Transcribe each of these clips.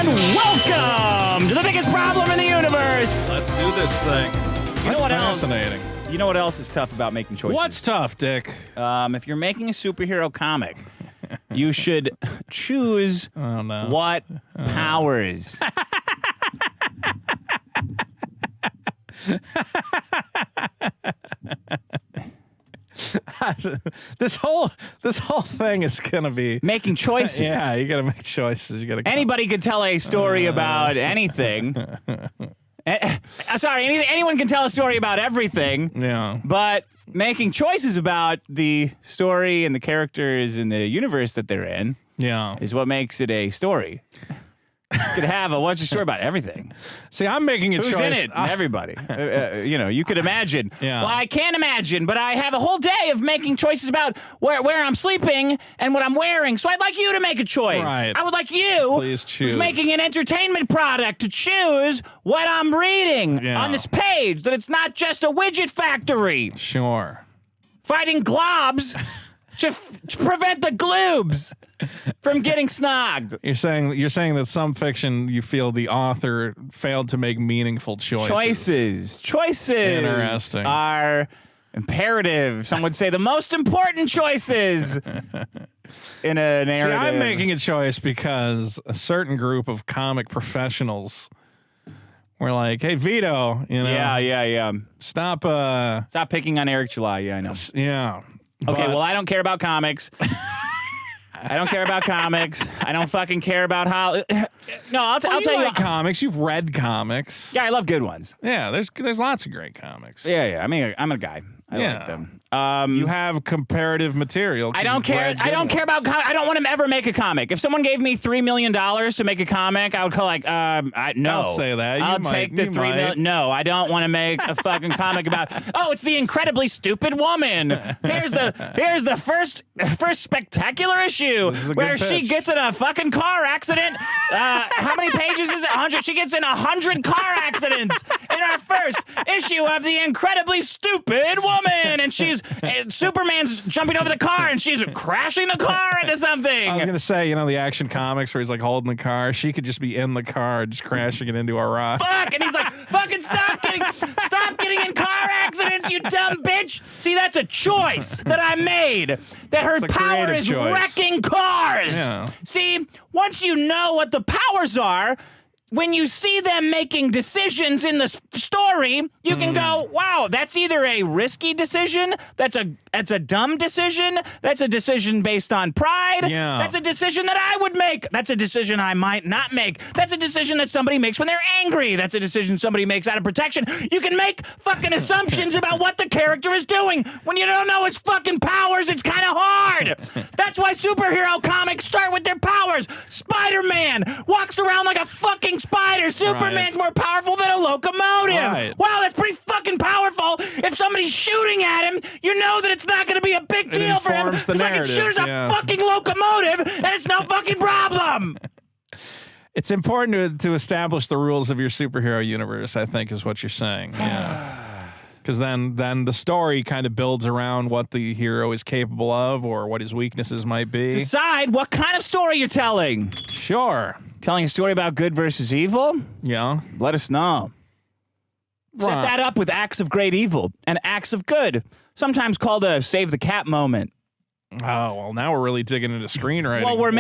and welcome to the biggest problem in the universe. Let's do this thing. You know what fascinating. else? You know what else is tough about making choices? What's tough, Dick? If you're making a superhero comic, you should choose what powers. This whole thing is gonna be Making choices. Yeah, you gotta make choices. You gotta. Anybody could tell a story about anything. Sorry, anyone can tell a story about everything. Yeah. But making choices about the story and the characters and the universe that they're in is what makes it a story. You could have a what's your story about everything. See, I'm making a Who's choice. in it? Everybody. You could imagine. Yeah. Well, I can't imagine, but I have a whole day of making choices about where I'm sleeping and what I'm wearing. So I'd like you to make a choice. Right. I would like you, Please choose. who's making an entertainment product, to choose what I'm reading on this page. That it's not just a widget factory Sure. fighting globs to prevent the gloobs from getting snogged. You're saying that some fiction you feel the author failed to make meaningful choices. Choices Interesting. are imperative. Some would say the most important choices in a narrative. See, I'm making a choice because a certain group of comic professionals were like, "Hey, Vito, Yeah. stop Stop picking on Eric July. Yeah, I know. yeah." Okay, well, I don't care about comics. I don't care about comics. I don't fucking care about how. No, I'll tell you. Like comics. You've read comics. Yeah, I love good ones. Yeah, there's lots of great comics. Yeah. I mean, I'm a guy. I like them. You have comparative material. I don't care. I don't care about. I don't want to ever make a comic. If someone gave me $3 million to make a comic, I would call like, no. Don't say that. I'll take the $3 million. No, I don't want to make a fucking comic about. Oh, it's the incredibly stupid woman. Here's the first spectacular issue where she gets in a fucking car accident. How many pages is it? 100. She gets in 100 car accidents in our first issue of the incredibly stupid woman, and Superman's jumping over the car and she's crashing the car into something. I was gonna say, the action comics where he's like holding the car. She could just be in the car, just crashing it into a rock. Fuck! And he's like, "Fucking stop getting in car accidents, you dumb bitch!" See, that's a choice that I made. That her power is wrecking cars. Yeah. See, once you know what the powers are, when you see them making decisions in the story, you can go, wow, that's either a risky decision, that's a dumb decision, that's a decision based on pride, that's a decision that I would make, that's a decision I might not make, that's a decision that somebody makes when they're angry, that's a decision somebody makes out of protection. You can make fucking assumptions about what the character is doing. When you don't know his fucking powers, it's kind of hard. That's why superhero comics start with their powers. Spider-Man walks around like a fucking spider. Superman's more powerful than a locomotive. Right. Wow, that's pretty fucking powerful. If somebody's shooting at him, you know that it's not going to be a big deal for him. It's like it shoots a fucking locomotive, and it's no fucking problem. It's important to establish the rules of your superhero universe, I think, is what you're saying. Yeah. Because then the story kind of builds around what the hero is capable of or what his weaknesses might be. Decide what kind of story you're telling. Sure. Telling a story about good versus evil? Yeah. Let us know. Set that up with acts of great evil and acts of good, sometimes called a save the cat moment. Oh, well, now we're really digging into screenwriting. Well, we're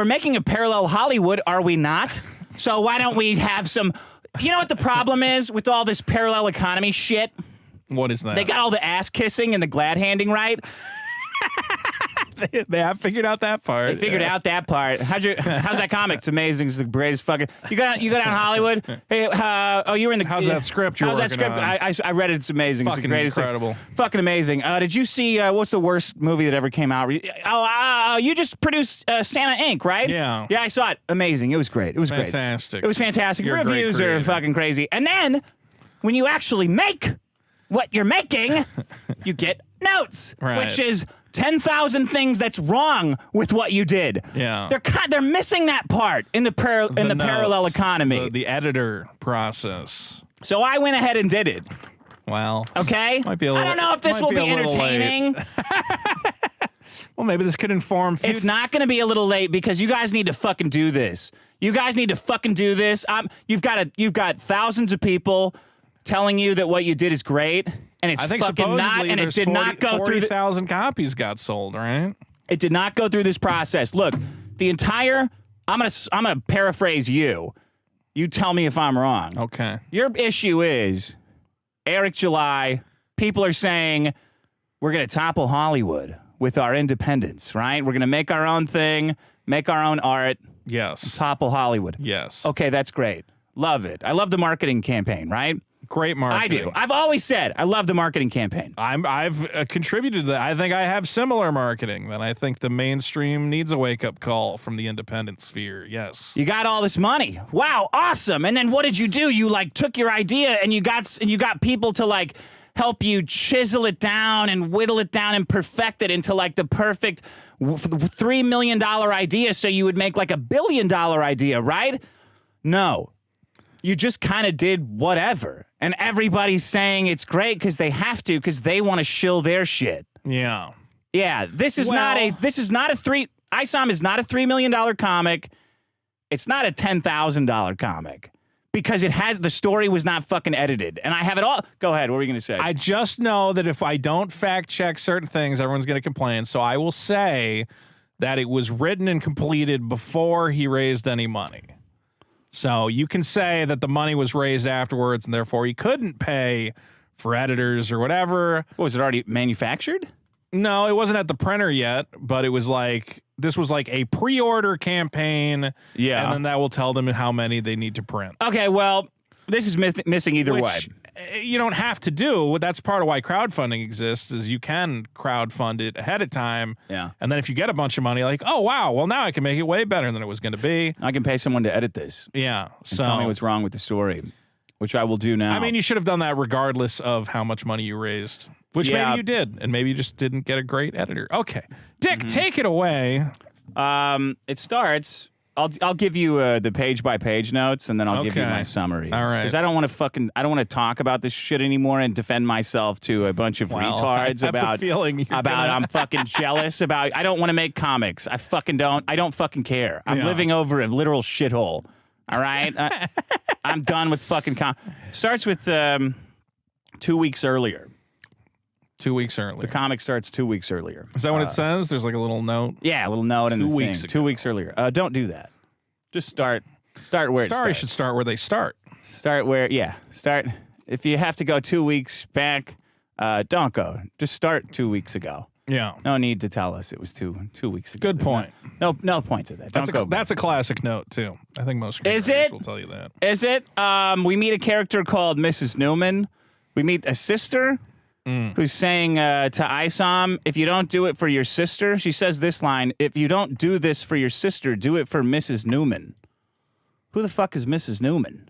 making a parallel Hollywood, are we not? So why don't we have some? You know what the problem is with all this parallel economy shit? What is that? They got all the ass kissing and the glad handing right. They have figured out that part. They figured out that part. How's that comic? It's amazing. It's the greatest fucking. You go down Hollywood. Hey, you were in the. How's that script you're working on? I read it. It's amazing. Fucking it's the greatest incredible. Fucking amazing. Did you see what's the worst movie that ever came out? You just produced Santa Inc., right? Yeah. Yeah, I saw it. Amazing. It was great. It was fantastic. Great. It was fantastic. You're Reviews are fucking crazy. And then when you actually make what you're making, you get notes, which is 10,000 things that's wrong with what you did. Yeah. They're missing that part in the parallel economy. The editor process. So I went ahead and did it. Well. Okay? Might be a little, I don't know if this will be entertaining. Well, maybe this could inform future. It's not going to be a little late because you guys need to fucking do this. You guys need to fucking do this. You've got thousands of people telling you that what you did is great, and it's I think supposedly not, and it did not go through. 40,000 copies got sold, right? It did not go through this process. Look, the entire. I'm gonna paraphrase you. You tell me if I'm wrong. Okay. Your issue is Eric July. People are saying we're gonna topple Hollywood with our independence, right? We're gonna make our own thing, make our own art. Yes. Topple Hollywood. Yes. Okay, that's great. Love it. I love the marketing campaign, right? Great marketing. I do. I've always said I love the marketing campaign. I've contributed to that. I think I have similar marketing that I think the mainstream needs a wake-up call from the independent sphere. Yes. You got all this money. Wow, awesome. And then what did you do? You like took your idea and you got people to like help you chisel it down and whittle it down and perfect it into like the perfect $3 million idea so you would make like $1 billion idea, right? No. You just kind of did whatever. And everybody's saying it's great because they have to because they want to shill their shit. Yeah. Yeah, ISOM is not a $3 million comic. It's not a $10,000 comic because the story was not fucking edited. And I have it all. Go ahead. What were you going to say? I just know that if I don't fact check certain things, everyone's going to complain. So I will say that it was written and completed before he raised any money. So you can say that the money was raised afterwards and therefore he couldn't pay for editors or whatever. What, was it already manufactured? No, it wasn't at the printer yet, but it was like, this was like a pre-order campaign. Yeah. And then that will tell them how many they need to print. Okay, well, this is missing either way. You don't have to do. That's part of why crowdfunding exists, is you can crowdfund it ahead of time. Yeah. And then if you get a bunch of money, like, oh, wow, well, now I can make it way better than it was going to be. I can pay someone to edit this. Yeah. And tell me what's wrong with the story, which I will do now. I mean, you should have done that regardless of how much money you raised, which maybe you did, and maybe you just didn't get a great editor. Okay. Dick, take it away. It starts. I'll give you the page by page notes, and then I'll give you my summaries. All right. Because I don't want to talk about this shit anymore and defend myself to a bunch of retards about I'm fucking jealous about. I don't want to make comics. I fucking don't. I don't fucking care. I'm living over a literal shithole. All right. I'm done with fucking Starts with 2 weeks earlier. 2 weeks earlier. The comic starts 2 weeks earlier. Is that what it says? There's like a little note? Yeah, a little note in the 2 weeks thing. ago. 2 weeks earlier. Don't do that. Just start where it starts. Stories should start where they start. Start. If you have to go 2 weeks back, don't go. Just start 2 weeks ago. Yeah. No need to tell us it was two weeks ago. Good point. No point to that. Don't go back. That's a classic note, too. I think most Is screenwriters it? will tell you that. Is it? We meet a character called Mrs. Newman. We meet a sister who's saying to ISOM, if you don't do it for your sister, she says this line, if you don't do this for your sister, do it for Mrs. Newman. Who the fuck is Mrs. Newman?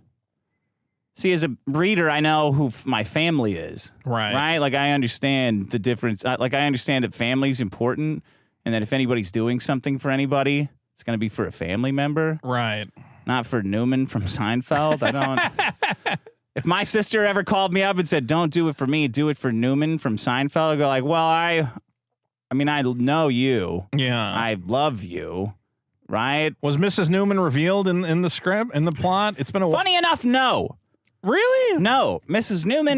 See, as a reader, I know who my family is. Right. Right? Like, I understand the difference. I understand that family's important and that if anybody's doing something for anybody, it's going to be for a family member. Right. Not for Newman from Seinfeld. I don't... If my sister ever called me up and said, don't do it for me, do it for Newman from Seinfeld, I'd go like, well, I know you. Yeah. I love you. Right? Was Mrs. Newman revealed in the script, in the plot? It's been a while. Funny enough, no. Really? No. Mrs. Newman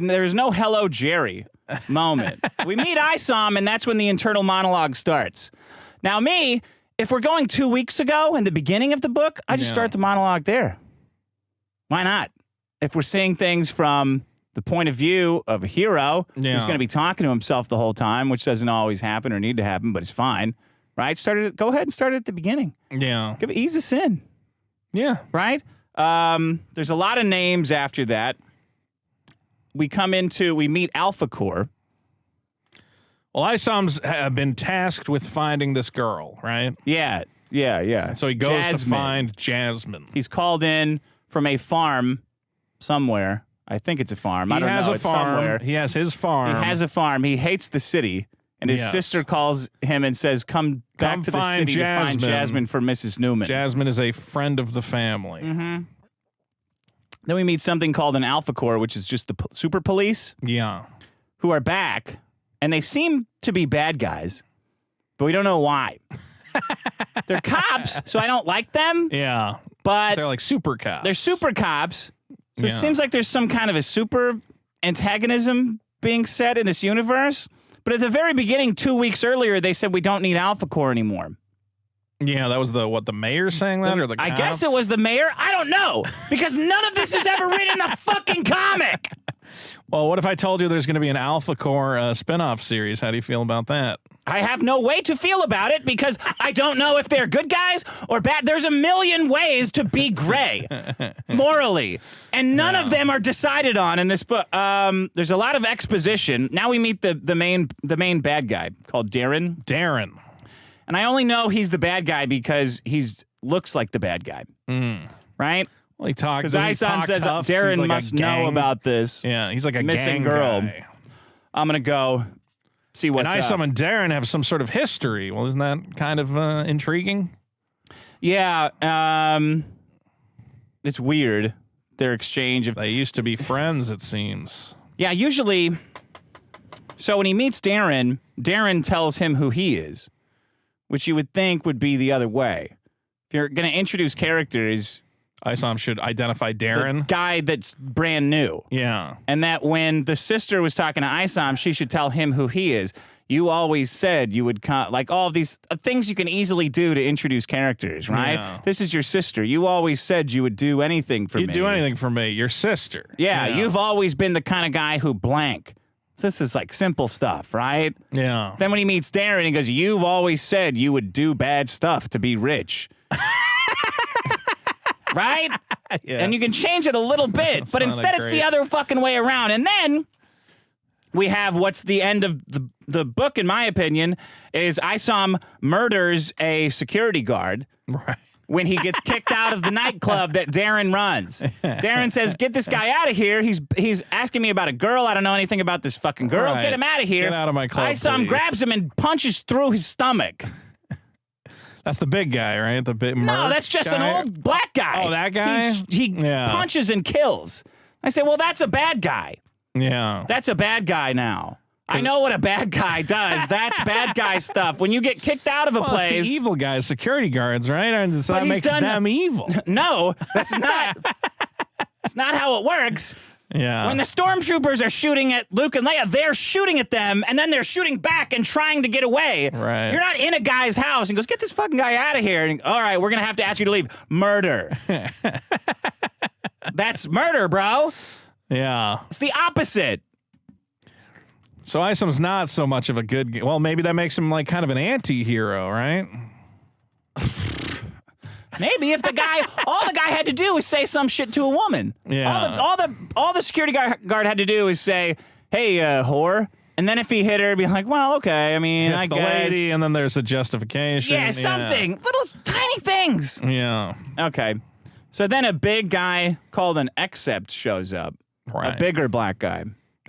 there's no hello, Jerry moment. We meet ISOM, and that's when the internal monologue starts. Now, if we're going 2 weeks ago in the beginning of the book, I just start the monologue there. Why not? If we're seeing things from the point of view of a hero who's going to be talking to himself the whole time, which doesn't always happen or need to happen, but it's fine, right? Go ahead and start it at the beginning. Yeah. Ease us in. Yeah. Right? There's a lot of names after that. We meet Alpha Core. Well, ISOM's have been tasked with finding this girl, right? Yeah. So he goes to find Jasmine. He's called in from a farm somewhere. I think it's a farm. I don't know. It's somewhere. He has his farm. He has a farm. He hates the city. And his sister calls him and says, come back to the city to find Jasmine for Mrs. Newman. Jasmine is a friend of the family. Mm-hmm. Then we meet something called an Alpha Corps, which is just the super police. Yeah. Who are back. And they seem to be bad guys. but we don't know why. They're cops, so I don't like them. Yeah. But They're like super cops. they're super cops. So it Yeah. seems like there's some kind of a super antagonism being set in this universe. But at the very beginning, 2 weeks earlier, they said we don't need Alpha Core anymore. Yeah, that was the mayor saying that, or the cops? I guess it was the mayor. I don't know, because none of this is ever written in the fucking comic. Well, what if I told you there's going to be an Alpha Core spinoff series? How do you feel about that? I have no way to feel about it because I don't know if they're good guys or bad. There's a million ways to be gray morally, and none of them are decided on in this book. There's a lot of exposition. Now we meet the main bad guy called Darren. Darren. And I only know he's the bad guy because looks like the bad guy. Right? Well, he talks. Because ISOM says Darren must know about this. Yeah, he's like a missing gang girl. guy. I'm going to go see what's and up. ISOM and Darren have some sort of history. Well, isn't that kind of intriguing? Yeah. It's weird, their exchange of... They used to be friends, it seems. Yeah, usually... So when he meets Darren, Darren tells him who he is, which you would think would be the other way. If you're going to introduce characters... ISOM should identify the Darren. guy that's brand new. Yeah. And that when the sister was talking to ISOM, she should tell him who he is. You always said you would like all of these things you can easily do to introduce characters, right? Yeah. This is your sister. You always said you would do anything for me. You'd do anything for me. Your sister. Yeah, you've always been the kind of guy who blank. So this is like simple stuff, right? Yeah. Then when he meets Darren, he goes, you've always said you would do bad stuff to be rich. Right? Yeah. And you can change it a little bit, but instead it's the other fucking way around. And then we have what's the end of the book, in my opinion, is ISOM murders a security guard. Right. When he gets kicked out of the nightclub that Darren runs. Darren says, get this guy out of here. He's asking me about a girl. I don't know anything about this fucking girl. Right. Get him out of here. Get out of my club, ISOM please. grabs him and punches through his stomach. That's the big guy, right? The big No, that's just an old black guy. Oh, that guy? He Yeah. punches and kills. I say, well, that's a bad guy. Yeah. That's a bad guy now. I know what a bad guy does. That's bad guy stuff. When you get kicked out of a place. It's the evil guys, security guards, right? And so that makes them evil. No, that's not. That's not how it works. Yeah. When the stormtroopers are shooting at Luke and Leia, they're shooting at them, and then they're shooting back and trying to get away. Right. You're not in a guy's house and goes, get this fucking guy out of here. And, all right, we're going to have to ask you to leave. Murder. That's murder, bro. Yeah. It's the opposite. So ISOM's not so much of a good guy. Well, maybe that makes him like kind of an anti-hero, right? Maybe if all the guy had to do was say some shit to a woman. Yeah. All the security guard had to do is say, hey, whore. And then if he hit her, be like, well, okay, I mean, It's I the guess. lady, and then there's a justification. Yeah, something. Little tiny things. Yeah. Okay. So then a big guy called an Accept shows up. Right. A bigger black guy.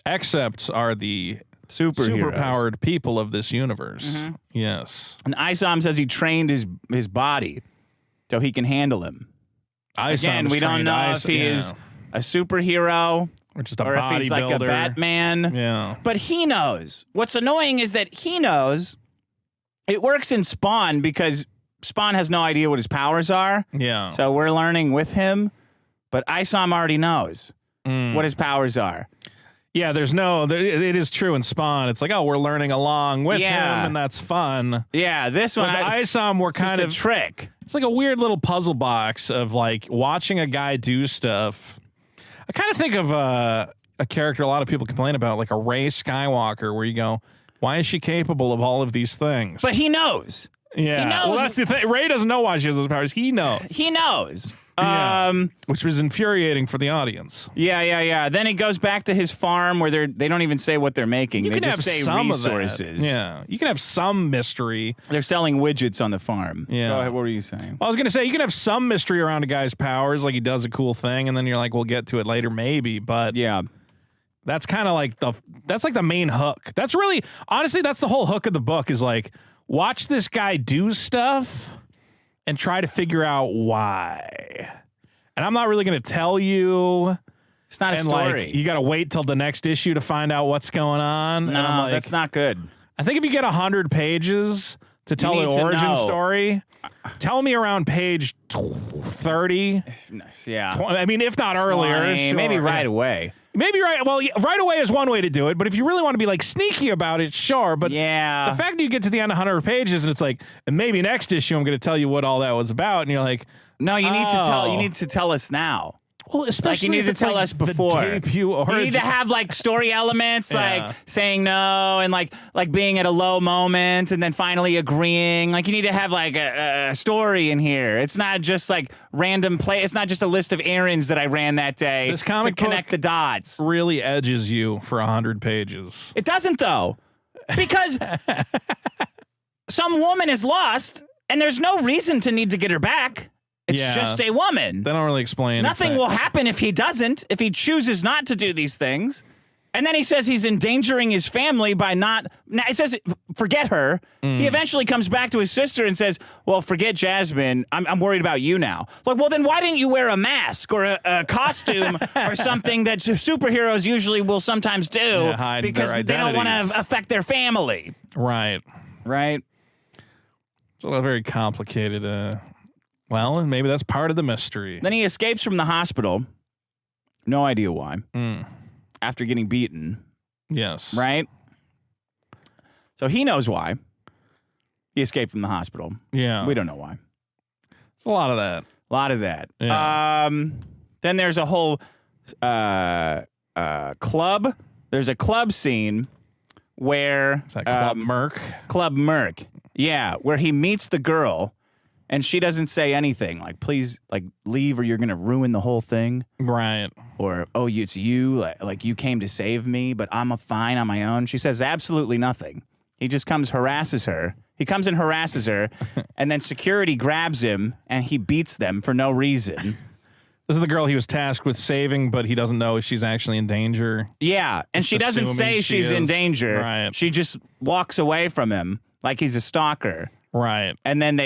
Accepts are the Superheroes. superpowered people of this universe. Yes. And ISOM says he trained his body so he can handle him. Again, we don't know if he is a superhero or just a or if he's like a bodybuilder. Batman. Yeah. But he knows. What's annoying is that he knows. It works in Spawn because Spawn has no idea what his powers are. Yeah. So we're learning with him. But ISOM already knows what his powers are. Yeah, it is true in Spawn. It's like, oh, we're learning along with him, and that's fun. Yeah, this one. With ISOM, we're kind of a trick. It's like a weird little puzzle box of like watching a guy do stuff. I kind of think of a character a lot of people complain about, like a Rey Skywalker, where you go, why is she capable of all of these things? But he knows. Yeah. He knows. Well, that's the thing. Rey doesn't know why she has those powers. He knows. He knows. Yeah. Which was infuriating for the audience. Yeah. Then he goes back to his farm where they don't even say what they're making. You they can just have say some resources. Of that. Yeah. You can have some mystery. They're selling widgets on the farm. Yeah. Go ahead, what were you saying? Well, I was going to say, you can have some mystery around a guy's powers, like he does a cool thing, and then you're like, we'll get to it later, maybe. But yeah. That's kind of like that's like the main hook. That's really, honestly, that's the whole hook of the book is like, watch this guy do stuff and try to figure out why. And I'm not really going to tell you. It's not a story. Like, you got to wait till the next issue to find out what's going on. No, and I'm like, that's not good. I think if you get 100 pages to tell You the need to origin know. story. Tell me around page 30. Yeah. I mean, if not earlier. 20, sure, maybe right yeah. away. Maybe right. Well, right away is one way to do it. But if you really want to be like sneaky about it, sure. But Yeah. the fact that you get to the end of 100 pages and it's like, and maybe next issue I'm going to tell you what all that was about, and you're like, No, you need to tell. Oh. You need to tell us now. well, especially Like you need if to it's tell like us before. the debut origin. You need to have like story elements, Yeah. like saying no and like being at a low moment and then finally agreeing. Like you need to have like a story in here. It's not just like random play. It's not just a list of errands that I ran that day This comic to connect book- the dots. really edges you for 100 pages. It doesn't though, because some woman is lost and there's no reason to need to get her back. It's Yeah. just a woman. They don't really explain. Nothing will happen if he doesn't, if he chooses not to do these things. And then he says he's endangering his family by not. Now he says, forget her. He eventually comes back to his sister and says, well, forget Jasmine. I'm worried about you now. Like, well, then why didn't you wear a mask or a costume or something that superheroes usually will sometimes do hide because their they don't want identities. to affect their family. Right. Right? It's a very complicated. Well, and maybe that's part of the mystery. Then he escapes from the hospital. No idea why. After getting beaten. Yes. Right? So he knows why. He escaped from the hospital. Yeah. We don't know why. It's a lot of that. A lot of that. Yeah. Then there's a whole club. There's a club scene where Is that Club Merc? Club Merc. Yeah, where he meets the girl and she doesn't say anything. Like, please, like, leave or you're going to ruin the whole thing. Right. Or, oh, it's you. Like you came to save me, but I'm fine on my own. She says absolutely nothing. He just harasses her. He comes and harasses her, and then security grabs him, and he beats them for no reason. This is the girl he was tasked with saving, but he doesn't know if she's actually in danger. Yeah, and she doesn't assuming say she she's in is. danger. Right. She just walks away from him like he's a stalker. Right. And then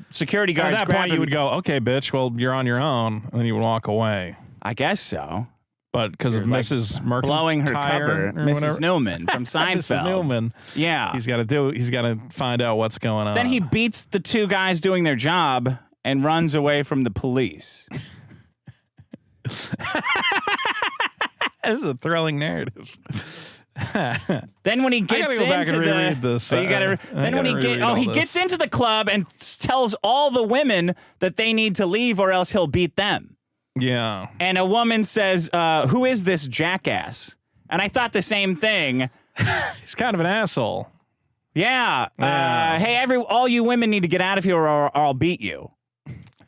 security At guards that grab point, him. you would go, okay, bitch, well, you're on your own. And then you would walk away. I guess so. But because of like Mrs. Mercantile Blowing her cover, or Mrs. whatever. Newman from Seinfeld. Mrs. Newman. Yeah. He's got to find out what's going on. Then he beats the two guys doing their job and runs away from the police. This is a thrilling narrative. Then when he gets gotta go back into and reread this. Oh, you gotta, I then when gotta reread all he this. gets into the club and tells all the women that they need to leave or else he'll beat them. Yeah. And a woman says, "Who is this jackass?" And I thought the same thing. He's kind of an asshole. Yeah. Yeah. Hey, all you women need to get out of here or I'll beat you.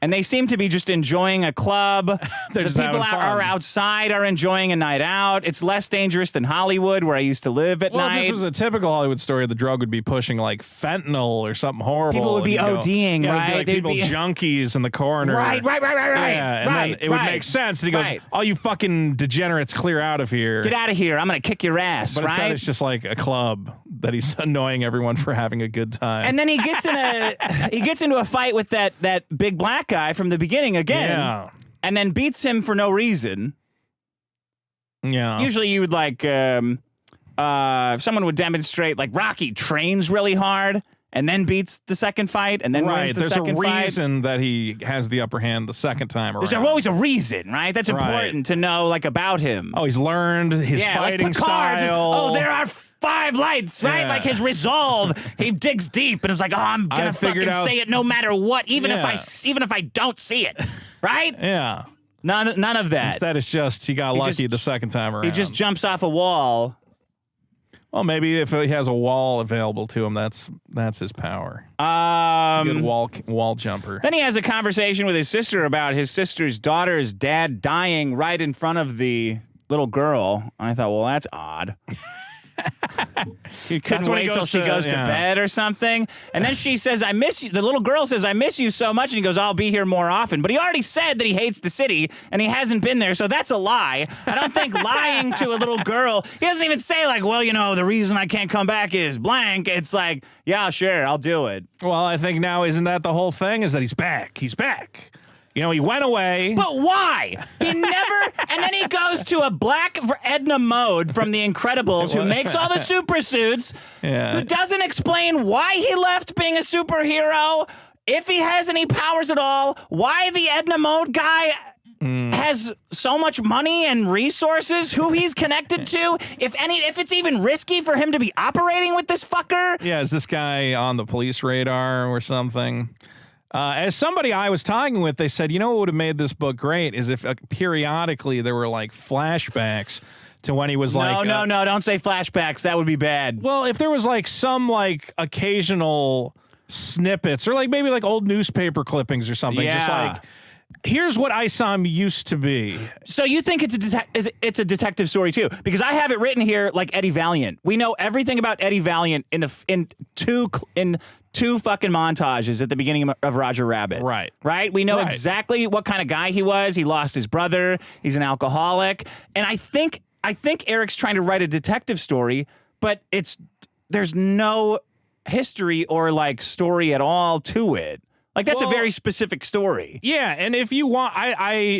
And they seem to be just enjoying a club. They're The just people having fun. are outside are enjoying a night out. It's less dangerous than Hollywood, where I used to live at Well, night. if this was a typical Hollywood story, the drug would be pushing like fentanyl or something horrible. People would be and you'd ODing, yeah, right? It'd be like They'd people be- junkies in the corner. Right. Yeah, and right, then it would right. make sense. And he goes, Right. all you fucking degenerates, clear out of here. Get out of here. I'm going to kick your ass, But instead right? it's just like a club that he's annoying everyone for having a good time. And then he gets into a fight with that big black guy from the beginning again. Yeah. And then beats him for no reason. Yeah. Usually you would like someone would demonstrate like Rocky trains really hard and then beats the second fight and then right. wins the There's second a fight. reason that he has the upper hand the second time around. There's always a reason, right? That's Right. important to know like about him. Oh, he's learned his yeah, fighting like Picard, just, style. there are 5 lights, right? Yeah. Like his resolve. He digs deep and is like, oh, I'm gonna I figured fucking out- say it no matter what, even Yeah. if I don't see it, right? Yeah. None of that. Instead, it's just he got lucky just- the second time around. He just jumps off a wall. Well, maybe if he has a wall available to him, that's his power. Good wall jumper. Then he has a conversation with his sister about his sister's daughter's dad dying right in front of the little girl. And I thought, well, that's odd. You couldn't when he wait till goes she to- goes to yeah. bed or something. And then she says, I miss you. The little girl says, I miss you so much. And he goes, I'll be here more often. But he already said that he hates the city and he hasn't been there. So that's a lie. I don't think lying to a little girl, he doesn't even say like, well, the reason I can't come back is blank. It's like, yeah, sure, I'll do it. Well, I think now isn't that the whole thing? Is that he's back? He's back. You know, he went away. But why? He never, and then he goes to a black Edna Mode from The Incredibles who makes all the super suits, who doesn't explain why he left being a superhero, if he has any powers at all, why the Edna Mode guy has so much money and resources, who he's connected to, if it's even risky for him to be operating with this fucker. Yeah, is this guy on the police radar or something? As somebody I was talking with, they said, you know what would have made this book great is if periodically there were like flashbacks to when he was like... No, don't say flashbacks. That would be bad. Well, if there was like some like occasional snippets or like maybe like old newspaper clippings or something. Yeah. Just like, here's what ISOM used to be. So you think it's a detective story too? Because I have it written here like Eddie Valiant. We know everything about Eddie Valiant in two fucking montages at the beginning of Roger Rabbit. Right? We know exactly what kind of guy he was. He lost his brother. He's an alcoholic. And I think Eric's trying to write a detective story, but there's no history or like story at all to it. Like, that's a very specific story. Yeah, and if you want,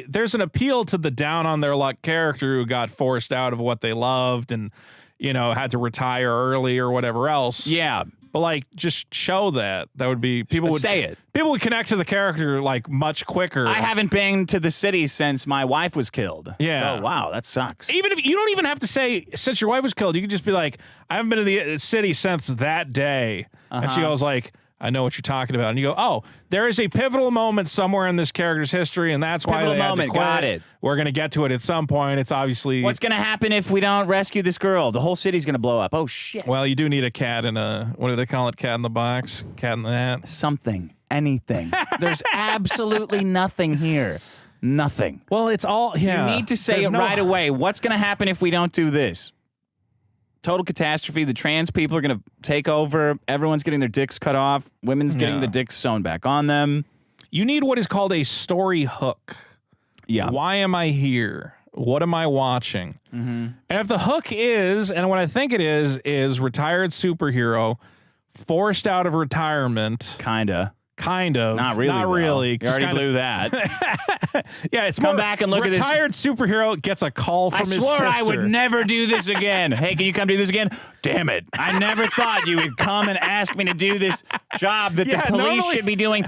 there's an appeal to the down on their luck character who got forced out of what they loved and, you know, had to retire early or whatever else. Yeah. But, like, just show that. That would be, people would say it. People would connect to the character, like, much quicker. I haven't been to the city since my wife was killed. Yeah. Oh, wow, that sucks. Even if you don't even have to say, since your wife was killed, you could just be like, I haven't been to the city since that day. And she goes, like, I know what you're talking about. And you go, oh, there is a pivotal moment somewhere in this character's history, and that's why they had to quit. Got it. We're going to get to it at some point. It's obviously... What's going to happen if we don't rescue this girl? The whole city's going to blow up. Oh, shit. Well, you do need a cat in a... What do they call it? Cat in the box? Cat in the hat? Something. Anything. There's absolutely nothing here. Nothing. Well, it's all... Yeah. You need to say it right away. What's going to happen if we don't do this? Total catastrophe. The trans people are going to take over. Everyone's getting their dicks cut off. Women's getting the dicks sewn back on them. You need what is called a story hook. Yeah. Why am I here? What am I watching? And if the hook is, and what I think it is retired superhero, forced out of retirement. Kind of. Not really. Not really. You already blew that. Yeah, it's come back and look at this. Retired superhero gets a call from his sister. I swore I would never do this again. Hey, can you come do this again? Damn it. I never thought you would come and ask me to do this job that the police should be doing.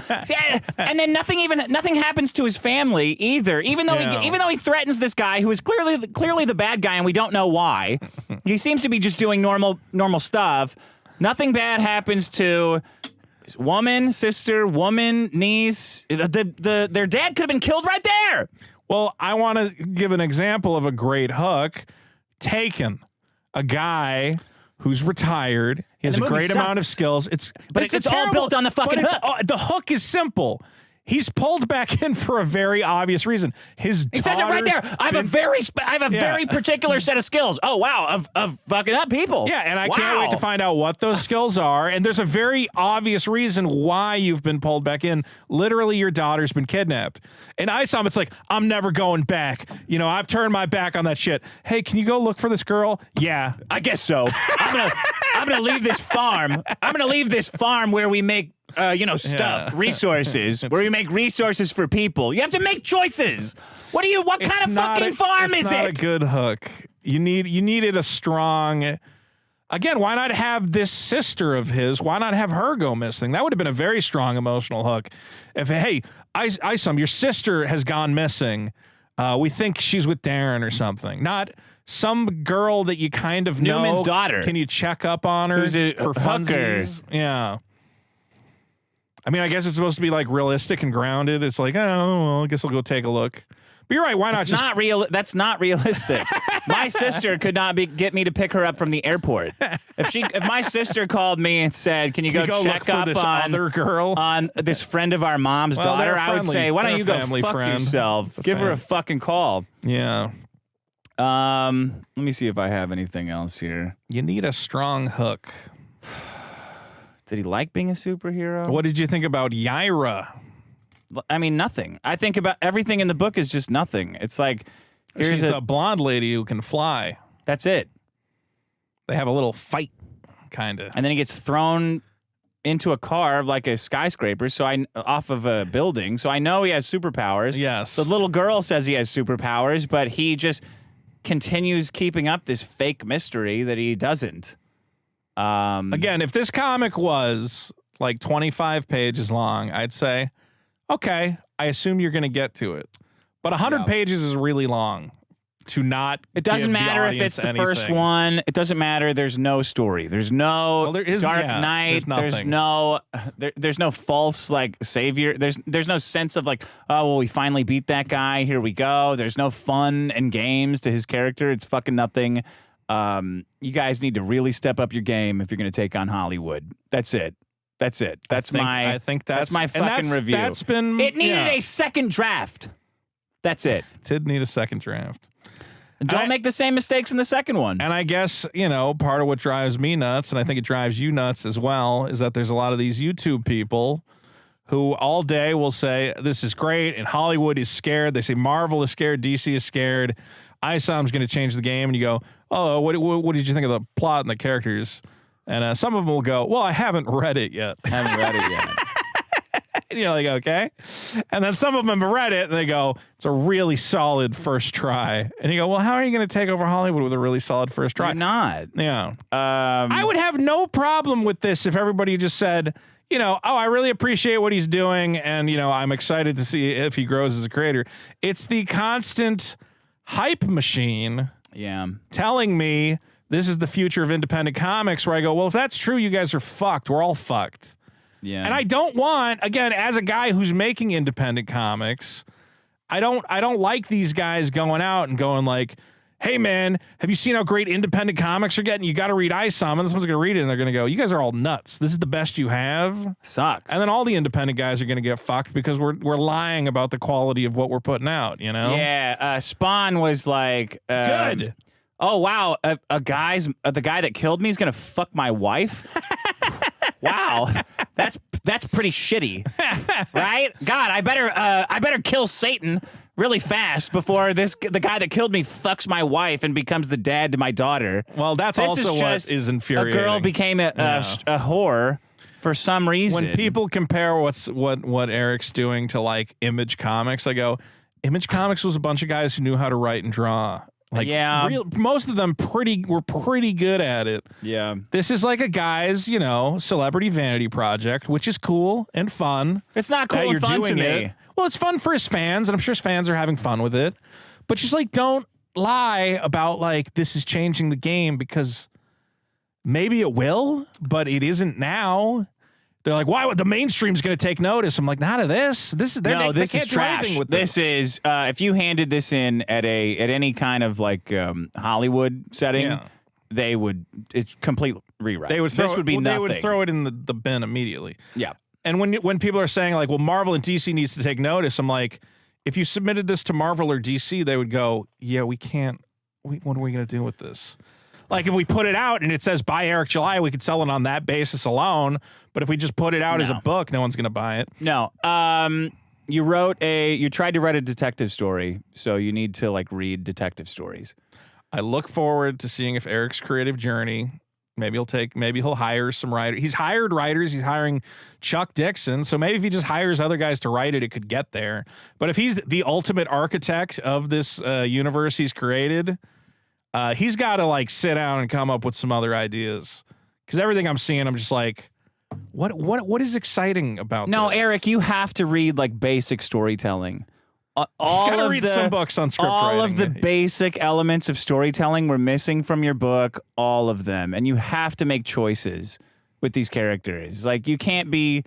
And then nothing happens to his family either. Even though he threatens this guy who is clearly the bad guy and we don't know why. He seems to be just doing normal stuff. Nothing bad happens to woman, sister, woman, niece. Their dad could have been killed right there. Well, I want to give an example of a great hook. Taken. A guy who's retired. He has a great amount of skills. It's all built on the fucking hook. The hook is simple. He's pulled back in for a very obvious reason. He says it right there. I have a very particular set of skills. Oh wow, of fucking up people. Yeah, and I can't wait to find out what those skills are. And there's a very obvious reason why you've been pulled back in. Literally, your daughter's been kidnapped. And ISOM, it's like, I'm never going back. You know, I've turned my back on that shit. Hey, can you go look for this girl? Yeah, I guess so. I'm gonna leave this farm. I'm gonna leave this farm where we make resources, where we make resources for people. You have to make choices. What kind of fucking farm is it? It's not a good hook. You needed a strong... Again, why not have this sister of his? Why not have her go missing? That would have been a very strong emotional hook. If, hey, ISOM, your sister has gone missing. We think she's with Darren or something. Not some girl that you kind of know. Newman's daughter. Can you check up on her for funsies? Yeah. I mean, I guess it's supposed to be like realistic and grounded. It's like, oh, well, I guess I'll go take a look. But you're right. Why not? That's not realistic. My sister could not get me to pick her up from the airport. If my sister called me and said, "Can you go check up on other girl on this friend of our mom's daughter?" I would say, "Why don't you go fuck yourself? Give her a fucking call." Yeah. Let me see if I have anything else here. You need a strong hook. Did he like being a superhero? What did you think about Yaira? I mean, nothing. I think about everything in the book is just nothing. It's like, she's the blonde lady who can fly. That's it. They have a little fight, kind of. And then he gets thrown into a car like a skyscraper, off of a building, so I know he has superpowers. Yes. The little girl says he has superpowers, but he just continues keeping up this fake mystery that he doesn't. Again, if this comic was like 25 pages long, I'd say, okay, I assume you're going to get to it. But 100 pages is really long to not. It doesn't give matter the if it's the anything. first one. It doesn't matter. There's no story. There's no there is, Dark yeah, Knight. There's no false like savior. There's no sense of like, oh well, we finally beat that guy. Here we go. There's no fun and games to his character. It's fucking nothing. You guys need to really step up your game if you're going to take on Hollywood. That's it. That's I think that's my fucking review. That's been. It needed a second draft. That's it. Did need a second draft. Don't make the same mistakes in the second one. And I guess, part of what drives me nuts, and I think it drives you nuts as well, is that there's a lot of these YouTube people who all day will say, this is great, and Hollywood is scared. They say Marvel is scared, DC is scared, ISOM's going to change the game. And you go, oh, what did you think of the plot and the characters? And some of them will go, well, I haven't read it yet. And you're like, okay. And then some of them have read it, and they go, it's a really solid first try. And you go, well, how are you going to take over Hollywood with a really solid first try? You're not. Yeah. I would have no problem with this if everybody just said, oh, I really appreciate what he's doing, and, I'm excited to see if he grows as a creator. It's the constant hype machine telling me this is the future of independent comics, where I go, well, if that's true, you guys are fucked. We're all fucked. Yeah. And I don't want, again, as a guy who's making independent comics, I don't like these guys going out and going like, hey, man, have you seen how great independent comics are getting? You got to read ISOM, and someone's going to read it, and they're going to go, you guys are all nuts. This is the best you have. Sucks. And then all the independent guys are going to get fucked because we're lying about the quality of what we're putting out, Yeah, Spawn was like... good. Oh, wow, the guy that killed me is going to fuck my wife? Wow, that's pretty shitty, right? God, I better kill Satan really fast before the guy that killed me fucks my wife and becomes the dad to my daughter. Well, that's also what is infuriating. A girl became a whore for some reason. When people compare what Eric's doing to like Image Comics, I go, Image Comics was a bunch of guys who knew how to write and draw. Like, most of them were pretty good at it. Yeah. This is like a guy's, celebrity vanity project, which is cool and fun. It's not cool and fun to me. Well, it's fun for his fans, and I'm sure his fans are having fun with it. But just like, don't lie about like this is changing the game, because maybe it will, but it isn't now. They're like, why would the mainstream's going to take notice? I'm like, not of this. This is they can't is do trash. anything with this. This is if you handed this in at any kind of like Hollywood setting, it's complete rewrite. They would throw this would be nothing. They would throw it in the bin immediately. Yeah. And when people are saying like, well, Marvel and DC needs to take notice, I'm like, if you submitted this to Marvel or DC, they would go, yeah, we can't. What are we going to do with this? Like, if we put it out and it says buy Eric July, we could sell it on that basis alone. But if we just put it out as a book, no one's going to buy it. No. You tried to write a detective story, so you need to like read detective stories. I look forward to seeing if Eric's creative journey, maybe he'll hire some writers. He's hired writers. He's hiring Chuck Dixon. So maybe if he just hires other guys to write it, it could get there. But if he's the ultimate architect of this universe he's created, he's got to like sit down and come up with some other ideas. Because everything I'm seeing, I'm just like, what is exciting about No, this? Eric, you have to read like basic storytelling. Read some books on script writing. All of the basic elements of storytelling were missing from your book, all of them. And you have to make choices with these characters. Like you can't be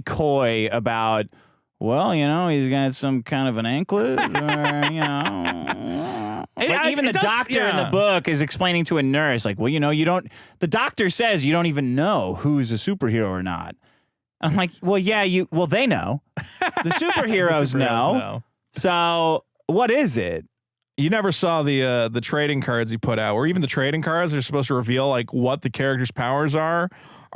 coy about, well, he's got some kind of an anklet, or, Like even the doctor in the book is explaining to a nurse, like, well, the doctor says you don't even know who's a superhero or not. I'm like, well, yeah, they know. The superheroes know. So what is it? You never saw the trading cards he put out, or even the trading cards that are supposed to reveal like what the character's powers are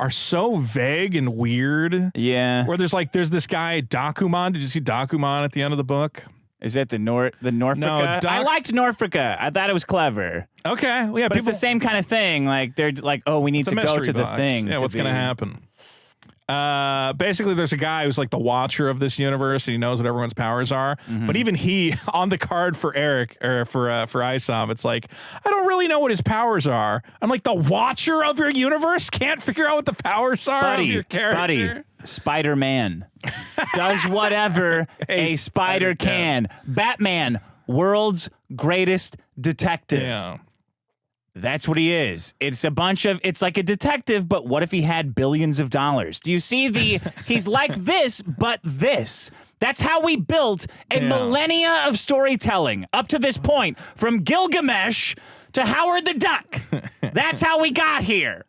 so vague and weird. Yeah. Where there's this guy, Dakuman. Did you see Dakuman at the end of the book? Is that the Norfolka? No, I liked Norfolka. I thought it was clever. Okay. Well, yeah, but it's the same kind of thing. Like they're like, oh, we need to go to the thing. Yeah, what's going to happen? Basically, there's a guy who's like the watcher of this universe, and he knows what everyone's powers are. But even he, on the card for Eric or for ISOM, it's like, I don't really know what his powers are. I'm like, the watcher of your universe can't figure out what the powers are of your character. Buddy, Spider-Man does whatever a spider can. Batman, world's greatest detective. Yeah. That's what he is. It's like a detective, but what if he had billions of dollars? Do you see he's like this, but this. That's how we built a millennia of storytelling up to this point, from Gilgamesh to Howard the Duck. That's how we got here.